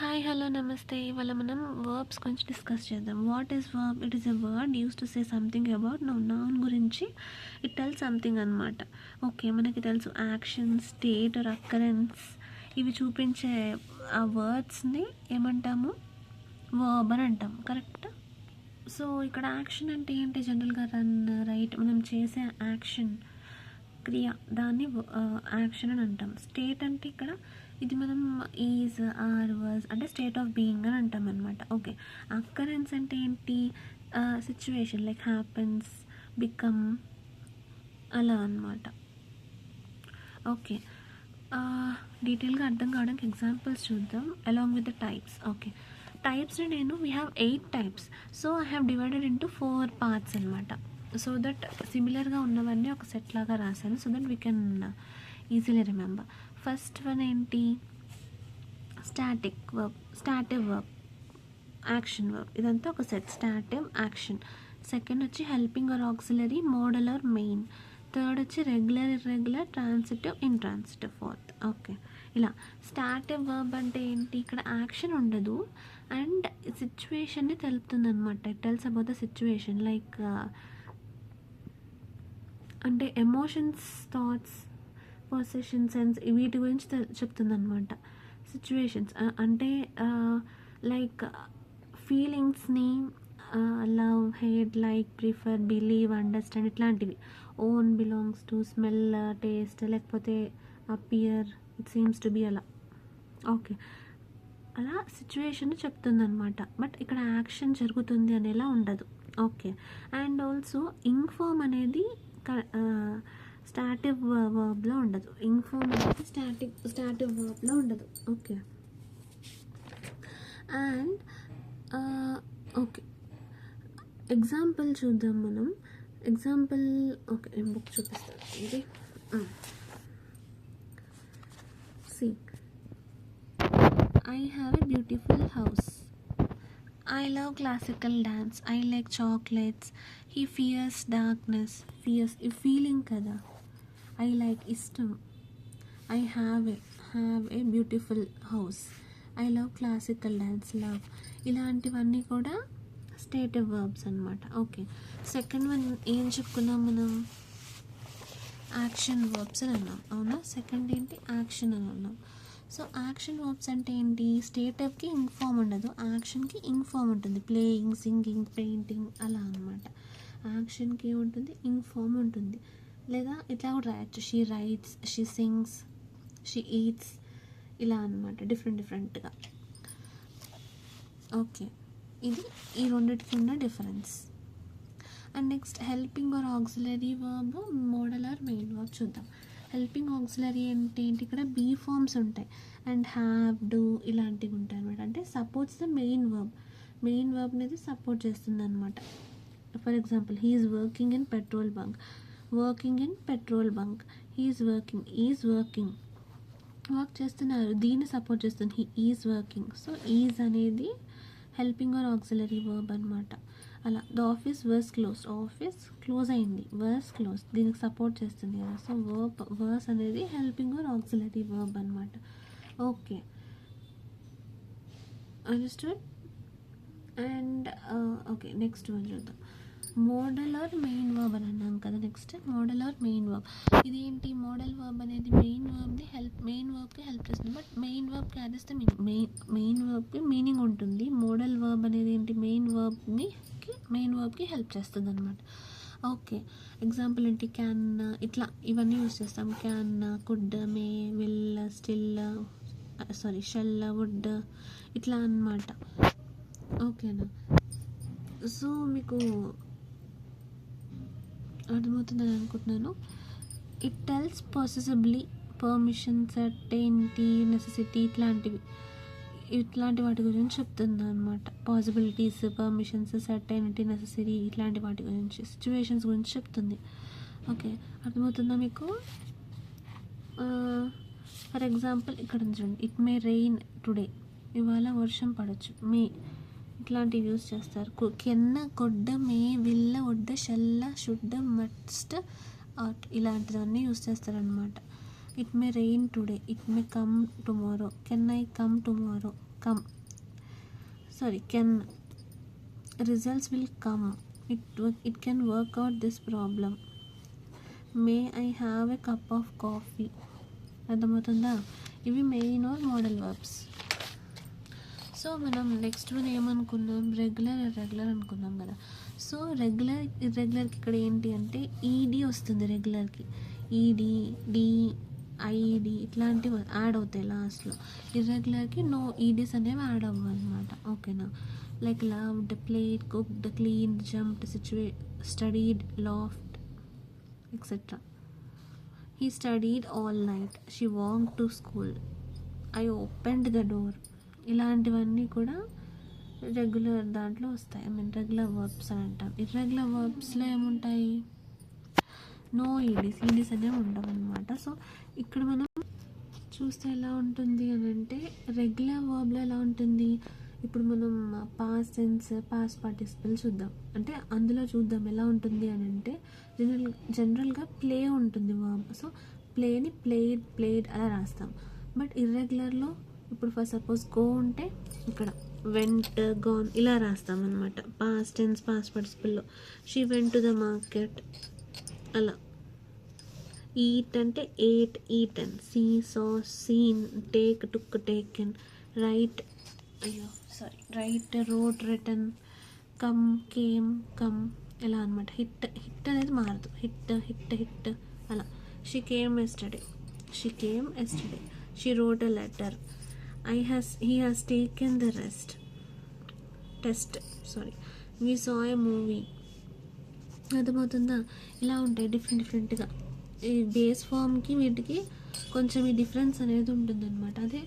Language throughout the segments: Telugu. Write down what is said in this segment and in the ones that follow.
హాయ్ హలో నమస్తే. ఇవాళ మనం వర్బ్స్ గురించి డిస్కస్ చేద్దాం. What is verb? It is a word use to say something about noun గురించి ఇట్ టెల్ సంథింగ్ అనమాట. ఓకే, మనకి తెలుసు యాక్షన్, స్టేట్ ఆర్ అక్కరెన్స్ ఇవి చూపించే ఆ వర్డ్స్ని ఏమంటాము? వర్బ్ అని అంటాం. కరెక్ట్. సో ఇక్కడ యాక్షన్ అంటే ఏంటి? జనరల్గా రన్, రైట్, మనం చేసే యాక్షన్ క్రియ, దాన్ని యాక్షన్ అని అంటాం. స్టేట్ అంటే ఇక్కడ ఇది మనం ఈజ్, ఆర్, వాజ్ అంటే స్టేట్ ఆఫ్ బీయింగ్ అని అంటాం అనమాట. ఓకే, అక్కరెన్స్ అంటే ఏంటి? సిచ్యువేషన్ లైక్ హ్యాపెన్స్, బికమ్, అలా అనమాట. ఓకే, డీటెయిల్గా అర్థం కావడానికి ఎగ్జాంపుల్స్ చూద్దాం along with the types. Okay, టైప్స్ని నేను we have 8 types. So I have divided into 4 parts అనమాట. సో దట్ సిమిలర్గా ఉన్నవన్నీ ఒక సెట్ లాగా రాశాను. So that we can easily remember. First one ఏంటి? Static verb, stative verb, action verb, ఇదంతా ఒక సెట్. Stative, action. సెకండ్ వచ్చి helping or auxiliary, modal or main. Third వచ్చి regular, irregular, transitive, intransitive. Fourth. Okay, ఇలా స్టాటివ్ వర్బ్ అంటే ఏంటి? ఇక్కడ యాక్షన్ ఉండదు అండ్ సిచ్యువేషన్ని తెలుపుతుంది అనమాట. It tells about the situation like అంటే ఎమోషన్స్, థాట్స్, పొసెషన్, సెన్స్ వీటి గురించి చెప్తుంది అనమాట. సిచ్యువేషన్స్ అంటే లైక్ ఫీలింగ్స్ని, love, hate, like, prefer, believe, understand ఇట్లాంటివి. Own, belongs to, smell, taste, లేకపోతే appear, it seems to be, అలా. ఓకే, అలా సిచ్యువేషన్ చెప్తుంది అనమాట. బట్ ఇక్కడ యాక్షన్ జరుగుతుంది అనేలా ఉండదు. ఓకే, అండ్ ఆల్సో ఇన్ఫార్మ్ అనేది స్టాటివ్ వర్బ్లో ఉండదు. ఇన్ఫార్మ్ అనేది స్టాటివ్ వర్బ్లో ఉండదు. ఓకే, అండ్ ఓకే, ఎగ్జాంపుల్ చూద్దాం మనం. ఎగ్జాంపుల్ ఓకే, నేను బుక్ చూపిస్తాను. ఇది see, I have a beautiful house. I love classical dance. I like chocolates. He fears darkness. Fears ఈ ఫీలింగ్ కదా. I like ఇష్టం. I have a beautiful house. I love classical dance. Love. ఇలాంటివన్నీ కూడా స్టేటివ్ వర్బ్స్ అనమాట. ఓకే, సెకండ్ వన్ ఏం చెప్పుకున్నాం మనం? యాక్షన్ వర్బ్స్ అని అన్నాం, అవునా? సెకండ్ ఏంటి? యాక్షన్ అని అన్నాం. సో యాక్షన్ వర్బ్స్ అంటే ఏంటి? స్టేటివ్కి ఇన్ఫార్మ్ ఉండదు, యాక్షన్కి ఇన్ఫార్మ్ ఉంటుంది. ప్లేయింగ్, సింగింగ్, పెయింటింగ్, అలా అనమాట. యాక్షన్కి ఏముంటుంది? ఇన్ఫార్మ్ ఉంటుంది. లేదా ఇట్లా కూడా రాయొచ్చు. She writes, she sings, she eats, ఇలా అనమాట. డిఫరెంట్గా. ఓకే, ఇది ఈ రెండింటికి ఉన్న difference. And next helping or auxiliary verb, modal or main verb చూద్దాం. హెల్పింగ్ ఆక్సిలరీ అంటే ఏంటి? ఇక్కడ బీ ఫార్మ్స్ ఉంటాయి అండ్ హ్యావ్, డూ ఇలాంటివి ఉంటాయి అనమాట. అంటే supports the main verb. Main verb అనేది సపోర్ట్ చేస్తుంది అనమాట. For example, he is working in petrol bunk. Working in petrol bunk. He is working work చేస్తున్నారు, దీన్ని సపోర్ట్ చేస్తుంది. He is working. So is అనేది హెల్పింగ్ ఆర్ ఆక్సిలరీ వర్బ్ అనమాట. అలా the office was close. Office close అయింది, వర్స్ క్లోజ్, దీనికి సపోర్ట్ చేస్తుంది కదా. సో వర్స్ అనేది హెల్పింగ్ ఆర్ ఆక్సిలరీ వర్బ్ అనమాట. Okay, understood. And okay, next one చూద్దాం. మోడల్ ఆర్ మెయిన్ వర్బ్ అని అన్నాం కదా. Next modal or main verb. ఇదేంటి? మోడల్ వర్బ్ అనేది మెయిన్ వర్బ్కి హెల్ప్ చేస్తుంది. But main verb carries the meaning. Main వర్బ్కి meaning ఉంటుంది. మోడల్ వర్బ్ అనేది ఏంటి? మెయిన్ వర్బ్కి హెల్ప్ చేస్తుంది అనమాట. ఓకే, ఎగ్జాంపుల్ ఏంటి? క్యాన్, ఇట్లా ఇవన్నీ యూజ్ చేస్తాం. Can, could, may, will, still, shall, would, ఇట్లా అన్నమాట. ఓకేనా? సో మీకు అర్థమవుతుందని అనుకుంటున్నాను. It tells possibility, permission, certainty, necessity, ఇట్లాంటి వాటి గురించి చెప్తుంది అనమాట. పాసిబిలిటీస్, పర్మిషన్స్, సర్టెనిటీ, నెసెసరీ ఇట్లాంటి వాటి గురించి, సిచ్యువేషన్స్ గురించి చెప్తుంది. ఓకే, అర్థమవుతుందా మీకు? ఫర్ ఎగ్జాంపుల్ ఇక్కడ చూడండి, ఇట్ మే రెయిన్ టుడే. ఇవాళ వర్షం పడవచ్చు. మే ఇట్లాంటివి యూజ్ చేస్తారు. కెన్న, కొడ్డ, మే, విల్ల, ఒడ్డ, షెల్ల, షుడ్డ, మస్ట్, ఆట్ ఇలాంటివన్నీ యూజ్ చేస్తారనమాట. It may rain today. It may come tomorrow. Can I come tomorrow. come, sorry, can, results will come, it can work out this problem, may I have a cup of coffee. అర్థమవుతుందా? ఇవి main or modal verbs. So మనం నెక్స్ట్ వన్ ఏమనుకున్నాం, రెగ్యులర్ ఇర్రెగ్యులర్ అనుకున్నాం కదా. సో రెగ్యులర్ ఇర్రెగ్యులర్కి ఇక్కడ ఏంటి అంటే ఈడీ వస్తుంది రెగ్యులర్కి, ఈడీ, డి, ఐడి ఇట్లాంటివి యాడ్ అవుతాయి లాస్ట్లో. ఇర్రెగ్యులర్కి నో ఈడీస్ అనేవి యాడ్ అవ్వవు అనమాట. ఓకేనా? Like loved, played, cooked, cleaned, jumped, studied, laughed, etc. He studied all night. She walked to school. I opened the door. ఇలాంటివన్నీ కూడా రెగ్యులర్ దాంట్లో వస్తాయి. రెగ్యులర్ వర్బ్స్ అని అంటాం. ఇర్రెగ్యులర్ వర్బ్స్లో ఏముంటాయి, నో ఈడీస్ అనేవి ఉండవు అనమాట. సో ఇక్కడ మనం చూస్తే ఎలా ఉంటుంది అని అంటే, రెగ్యులర్ వర్బ్లో ఎలా ఉంటుంది, ఇప్పుడు మనం పాస్ట్ టెన్స్, పాస్ట్ పార్టిసిపల్ చూద్దాం. అంటే అందులో చూద్దాం ఎలా ఉంటుంది అని అంటే, జనరల్గా ప్లే ఉంటుంది వర్బ్. సో ప్లేని ప్లేడ్ అలా రాస్తాం. బట్ ఇర్రెగ్యులర్లో ఇప్పుడు ఫర్ సపోజ్ గో ఉంటే ఇక్కడ వెంట్, గోన్ ఇలా రాస్తాం అనమాట. పాస్ట్ టెన్స్, పాస్ట్ పార్టిసిపల్లో she went to the market అలా. ఈట్ అంటే ate, eaten. See, saw, seen. Take, took, taken. Write, write, wrote, written. Come, came, come ఇలా అనమాట. హిట్ అనేది మారదు, హిట్ అలా. She came yesterday, she wrote a letter. he has taken the test, we saw a movie. అర్థమవుతుందా? ఇలా ఉంటాయి డిఫరెంట్గా. ఈ బేస్ ఫామ్కి వీటికి కొంచెం ఈ డిఫరెన్స్ అనేది ఉంటుందన్నమాట. అదే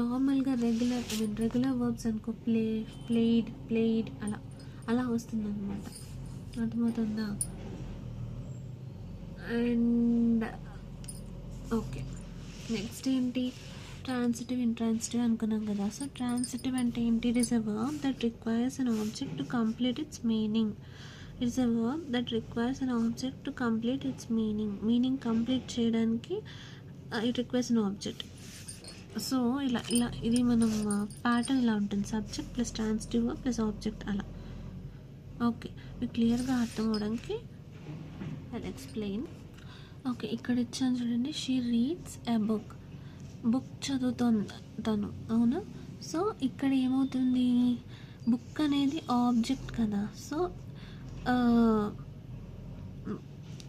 నార్మల్గా రెగ్యులర్ వర్బ్స్ అనుకో, ప్లేడ్ అలా వస్తుందన్నమాట. అర్థమవుతుందా? అండ్ ఓకే, నెక్స్ట్ ఏంటి, ట్రాన్సిటివ్, ఇంట్రాన్సిటివ్ అనుకున్నాం కదా. సో ట్రాన్సిటివ్ అంటే ఏంటి, it is a verb that requires an object to complete its meaning. It's a verb that requires an object to complete its meaning complete చేయడానికి it requires an object. So ఇలా ఇది మనం ప్యాటర్న్ ఇలా ఉంటుంది, subject plus transitive plus object అలా. ఓకే, మీకు క్లియర్గా అర్థం అవడానికి ఐ ఎక్స్ప్లెయిన్. ఓకే, ఇక్కడ ఇచ్చాను చూడండి, షీ రీడ్స్ ఎ బుక్ చదువుతుంది తను, అవునా? సో ఇక్కడ ఏమవుతుంది, బుక్ అనేది ఆబ్జెక్ట్ కదా. So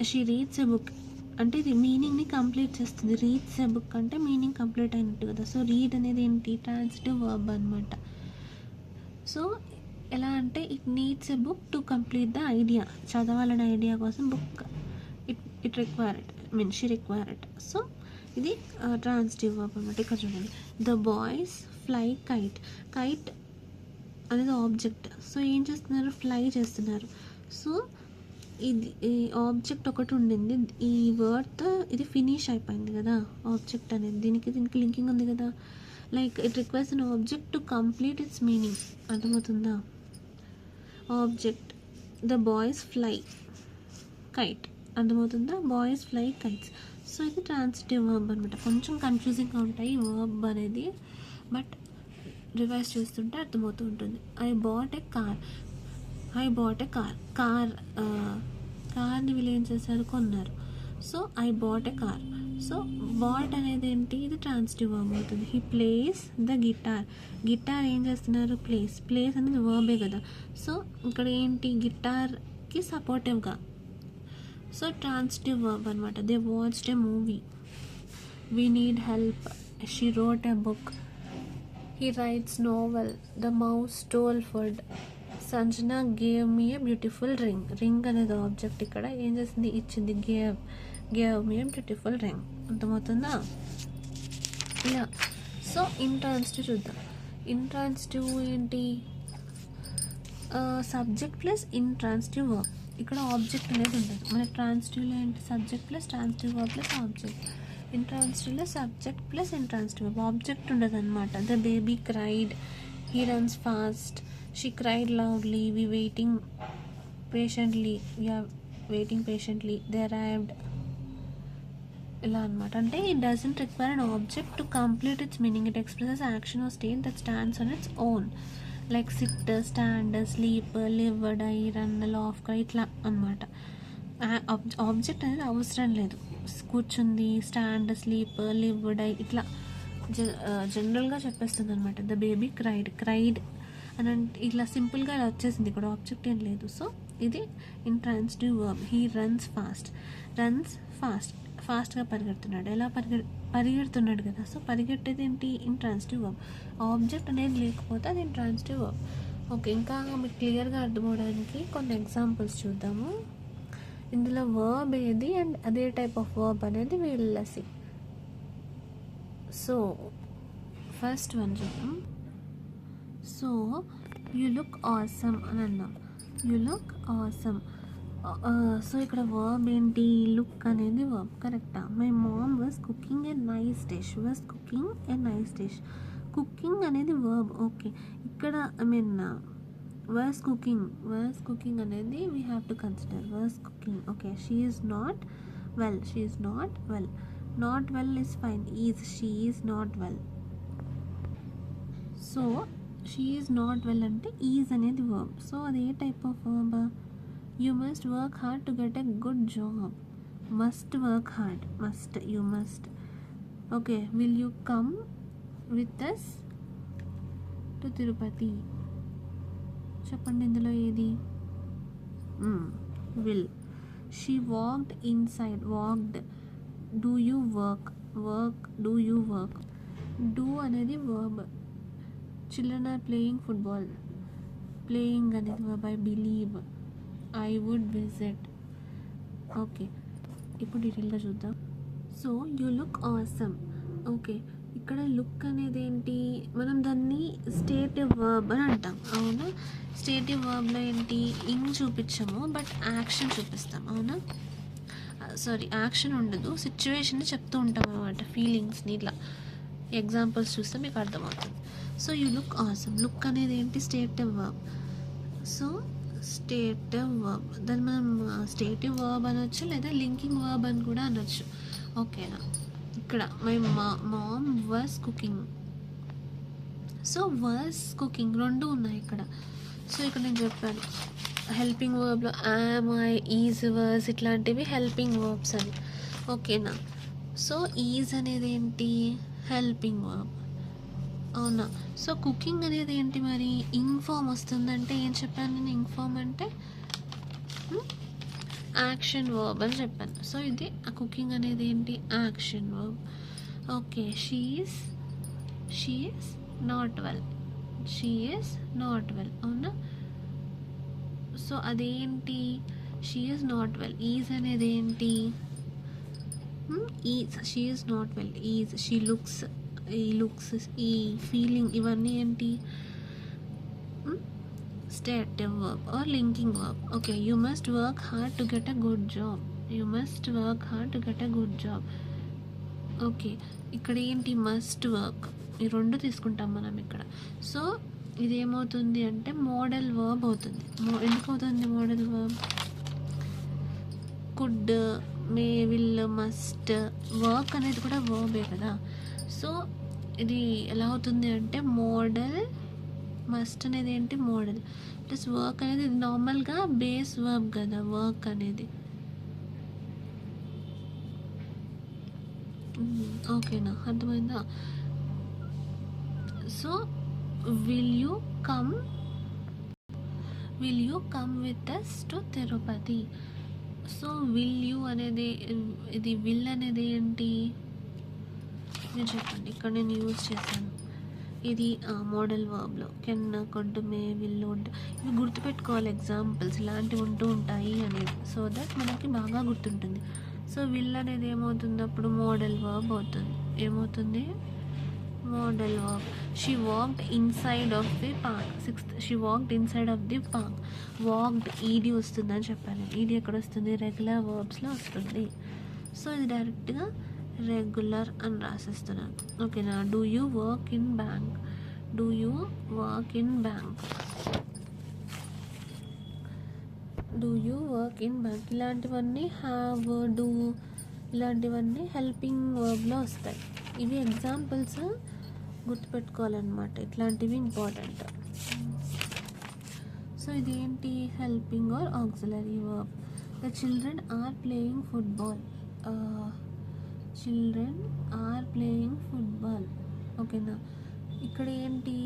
she reads a book అంటే ఇది మీనింగ్ని కంప్లీట్ చేస్తుంది. రీడ్స్ ఎ బుక్ అంటే మీనింగ్ కంప్లీట్ అయినట్టు కదా. సో రీడ్ అనేది ఏంటి, ట్రాన్సిటివ్ వర్బ్ అనమాట. సో ఎలా అంటే, it needs a book to complete the idea, చదవాలనే ఐడియా కోసం book it require it, she require it. So ఇది ట్రాన్సిటివ్ వర్బ్ అనమాట. ఇక్కడ చూడండి, ద బాయ్స్ ఫ్లై కైట్ అనేది ఆబ్జెక్ట్. సో ఏం చేస్తున్నారు, ఫ్లై చేస్తున్నారు. సో ఇది ఈ ఆబ్జెక్ట్ ఒకటి ఉండింది, ఈ వర్డ్తో ఇది ఫినిష్ అయిపోయింది కదా ఆబ్జెక్ట్ అనేది. దీనికి లింకింగ్ ఉంది కదా. Like it requires an object to complete its meaning. అర్థమవుతుందా? Object, the boys fly kite. అర్థమవుతుందా? Boys fly kites. సో ఇది ట్రాన్సిటివ్ వర్బ్ అనమాట. కొంచెం కన్ఫ్యూజింగ్గా ఉంటాయి ఈ వర్బ్ అనేది, బట్ రివైజ్ చేస్తుంటే అర్థమవుతూ ఉంటుంది. ఐ బాట్ ఏ కార్ని వీళ్ళు ఏం చేశారు, కొన్నారు. So I bought a car. So bought అనేది ఏంటి, ఇది ట్రాన్సిటివ్ వర్బ్ అవుతుంది. హీ ప్లేస్ ద గిటార్ ఏం చేస్తున్నారు, ప్లేస్ అనేది వర్బే కదా. సో ఇక్కడ ఏంటి, గిటార్కి సపోర్టివ్గా. సో ట్రాన్సిటివ్ వర్బ్ అనమాట. They watched a movie, we need help, she wrote a book, he writes novel, the mouse stole food, Sanjana gave me a beautiful ring అనేది ఆబ్జెక్ట్. ఇక్కడ ఏం చేసింది, ఇచ్చింది, gave me a beautiful ring. అర్థమవుతుందా? ఇలా. సో ఇంట్రాన్సిటివ్ చూద్దాం. ఇంట్రాన్సిటివ్ ఏంటి, సబ్జెక్ట్ ప్లస్ ఇంట్రాన్సిటివ్ వర్బ్. ఇక్కడ ఆబ్జెక్ట్ అనేది ఉండదు. మన ట్రాన్సిటివ్లో ఏంటి, subject plus transitive verb plus object. ఇంట్రాన్సిటివ్లో subject plus intransitive verb, object ఉండదు అనమాట. The baby cried, he runs fast, she cried loudly, we are waiting patiently, they arrived ఇలా అనమాట. అంటే it doesn't require an object to complete its meaning. It expresses action or state that stands on its own. Like sit, stand, sleep, live, die, run, laugh, ఇట్లా అనమాట. ఆబ్జెక్ట్ అనేది అవసరం లేదు. కూర్చుంది, స్టాండ్, స్లీప్, లివ్, డై ఇట్లా జనరల్గా చెప్పేస్తుంది అనమాట. ద బేబీ క్రైడ్ అని అంటే ఇట్లా సింపుల్గా ఇలా వచ్చేసింది, ఇక్కడ ఆబ్జెక్ట్ ఏం లేదు. సో ఇది ఇంట్రాన్సిటివ్ వర్బ్. హీ రన్స్ ఫాస్ట్గా పరిగెడుతున్నాడు. ఎలా పరిగెడుతున్నాడు కదా, సో పరిగెట్టేది ఏంటి, ఇంట్రాన్సిటివ్ వర్బ్. ఆబ్జెక్ట్ అనేది లేకపోతే అది ఇంట్రాన్సిటివ్ వర్బ్. ఓకే, ఇంకా మీకు క్లియర్గా అర్థమవడానికి కొన్ని ఎగ్జాంపుల్స్ చూద్దాము. ఇందులో వర్బ్ ఏది అండ్ అదే టైప్ ఆఫ్ వర్బ్ అనేది వీళ్ళ సి. సో ఫస్ట్ వన్ చూద్దాం. సో యూ లుక్ ఆసమ్ అని అన్నాం. You look awesome. సో ఇక్కడ వర్బ్ ఏంటి, లుక్ అనేది వర్బ్, కరెక్టా? My mom was cooking a nice dish. Cooking అనేది వర్బ్. ఓకే, ఇక్కడ ఐ మీన్ was cooking అనేది we have to consider. was cooking. Okay, she is not well. Not well is fine. She is not well. So she is not well అంటే is అనేది verb. సో అది ఏ type of verb? You must work hard to get a good job. Must work hard. You must. Okay, will you come with us to Tirupati? చెప్పండి ఇందులో ఏది, will. She walked inside. Do you work. Do అనేది verb. Children are playing football. Playing అనేది verb. I believe. I would visit. Okay, ఇప్పుడు డీటెయిల్గా చూద్దాం. So you look awesome. Okay, ఇక్కడ లుక్ అనేది ఏంటి, మనం దాన్ని స్టేటివ్ వర్బ్ అని అంటాం, అవునా? స్టేటివ్ వర్బ్లో ఏంటి, ఇంగ్ చూపించాము బట్ యాక్షన్ చూపిస్తాం, అవునా? సారీ, యాక్షన్ ఉండదు, సిచ్యువేషన్ని చెప్తూ ఉంటాం అన్నమాట, ఫీలింగ్స్ని. ఇట్లా ఎగ్జాంపుల్స్ చూస్తే మీకు అర్థమవుతుంది. So you look awesome. Look అనేది ఏంటి, స్టేటివ్ వర్బ్. సో స్టేటివ్ వర్బ్, దాన్ని మనం స్టేటివ్ వర్బ్ అనొచ్చు లేదా లింకింగ్ వర్బ్ అని కూడా అనొచ్చు. ఓకేనా? ఇక్కడ my mom was cooking. So was cooking రెండు ఉన్నాయి ఇక్కడ. సో ఇక్కడ నేను చెప్పాను హెల్పింగ్ వర్బ్లో యామ్, ఐ, ఈజ్, వాజ్ ఇట్లాంటివి హెల్పింగ్ వర్బ్స్ అని. ఓకేనా? సో ఈజ్ అనేది ఏంటి, హెల్పింగ్ వర్బ్, అవునా? సో కుకింగ్ అనేది ఏంటి మరి, ఇంగ్ ఫామ్ వస్తుందంటే ఏం చెప్పాను నేను, ఇంగ్ ఫామ్ అంటే యాక్షన్ వర్బ్ అని చెప్పాను. సో ఇది కుకింగ్ అనేది ఏంటి, action verb. Okay, she is not well. అవునా? సో అదేంటి, she is not well. Is అనేది ఏంటి, she is not well. She looks, ఈ ఫీలింగ్, ఇవన్నీ ఏంటి, stative verb or linking verb. Okay, you must work hard to get a good job. Okay, ఇక్కడ ఏంటి, మస్ట్ వర్క్. ఈ రెండు తీసుకుంటాం మనం ఇక్కడ. సో ఇదేమవుతుంది అంటే మోడల్ వర్బ్ అవుతుంది. ఎందుకు అవుతుంది model verb, could, may, will, must. Work అనేది కూడా వర్బే కదా. సో ఇది ఎలా అవుతుంది అంటే మోడల్. మస్ట్ అనేది ఏంటి, మోడల్. ప్లస్ వర్క్ అనేది నార్మల్గా బేస్ వర్బ్ కదా వర్క్ అనేది. ఓకేనా, అర్థమైందా? So will you come with us to Tirupati. So will you అనేది, ఇది విల్ అనేది ఏంటి మీరు చెప్పండి. ఇక్కడ నేను యూజ్ చేశాను, ఇది మోడల్ వర్బ్లో can, could, may, will, would. ఇవి గుర్తుపెట్టుకోవాలి, ఎగ్జాంపుల్స్ ఇలాంటివి ఉంటూ ఉంటాయి అనేది, సో దట్ మనకి బాగా గుర్తుంటుంది. సో విల్ అనేది ఏమవుతుంది అప్పుడు, మోడల్ వర్బ్ అవుతుంది. ఏమవుతుంది, modal verb. She walked inside of the park. Walked ED వస్తుందని చెప్పాను. ఈడీ ఎక్కడ వస్తుంది, రెగ్యులర్ వర్బ్స్లో వస్తుంది. సో ఇది డైరెక్ట్గా రెగ్యులర్ అని రాసేస్తున్నాను. ఓకేనా? Do you work in bank. ఇలాంటివన్నీ హ్యావ్, డూ ఇలాంటివన్నీ హెల్పింగ్ వర్బ్లో వస్తాయి. ఇవి ఎగ్జాంపుల్స్ గుర్తుపెట్టుకోవాలన్నమాట, ఇట్లాంటివి ఇంపార్టెంట్. సో ఇది ఏంటి, helping or auxiliary verb. The children are playing football. Children are playing football. ఓకేనా, ఇక్కడ ఏంటి,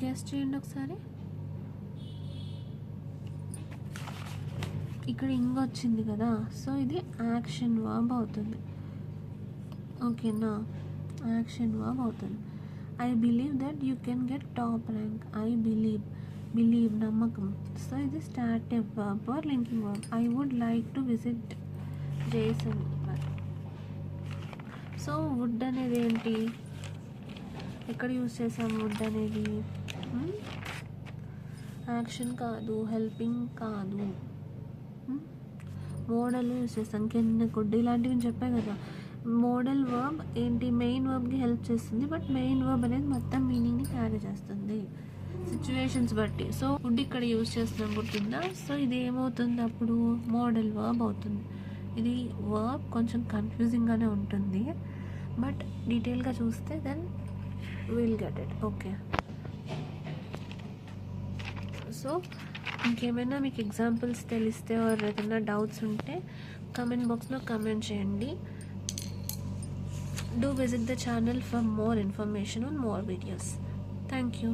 గెస్ చేయండి ఒకసారి. ఇక్కడ ఇంగ్ వచ్చింది కదా, సో ఇది యాక్షన్ వర్బ్ అవుతుంది. ఓకేనా, యాక్షన్ వర్బ్ అవుతుంది. I believe that you can get top rank. I believe నమ్మకం. సో ఇది stative verb or linking verb. I would like to visit Jason. So would అనేది ఏంటి, ఎక్కడ యూజ్ చేసాం వుడ్ అనేది, యాక్షన్ కాదు, హెల్పింగ్ కాదు, మోడల్ యూజ్ చేస్తాం, కెన్ కుడ్ ఇలాంటివి చెప్పాయి కదా. మోడల్ వర్బ్ ఏంటి, మెయిన్ వర్బ్కి హెల్ప్ చేస్తుంది, బట్ మెయిన్ వర్బ్ అనేది మొత్తం మీనింగ్ని క్యారీ చేస్తుంది సిచ్యువేషన్స్ బట్టి. సో వుడ్ ఇక్కడ యూజ్ చేస్తున్నాం గుర్తుందా. సో ఇది ఏమవుతుంది అప్పుడు, మోడల్ వర్బ్ అవుతుంది. ఇది వర్బ్ కొంచెం కన్ఫ్యూజింగ్గానే ఉంటుంది, బట్ డీటెయిల్గా చూస్తే then will get it. Okay, so ఇంకేమైనా మీకు ఎగ్జాంపుల్స్ తెలిస్తే ఆర్ ఏదైనా డౌట్స్ ఉంటే కామెంట్ బాక్స్లో కామెంట్ చేయండి. Do visit the channel for more information on more videos. Thank you.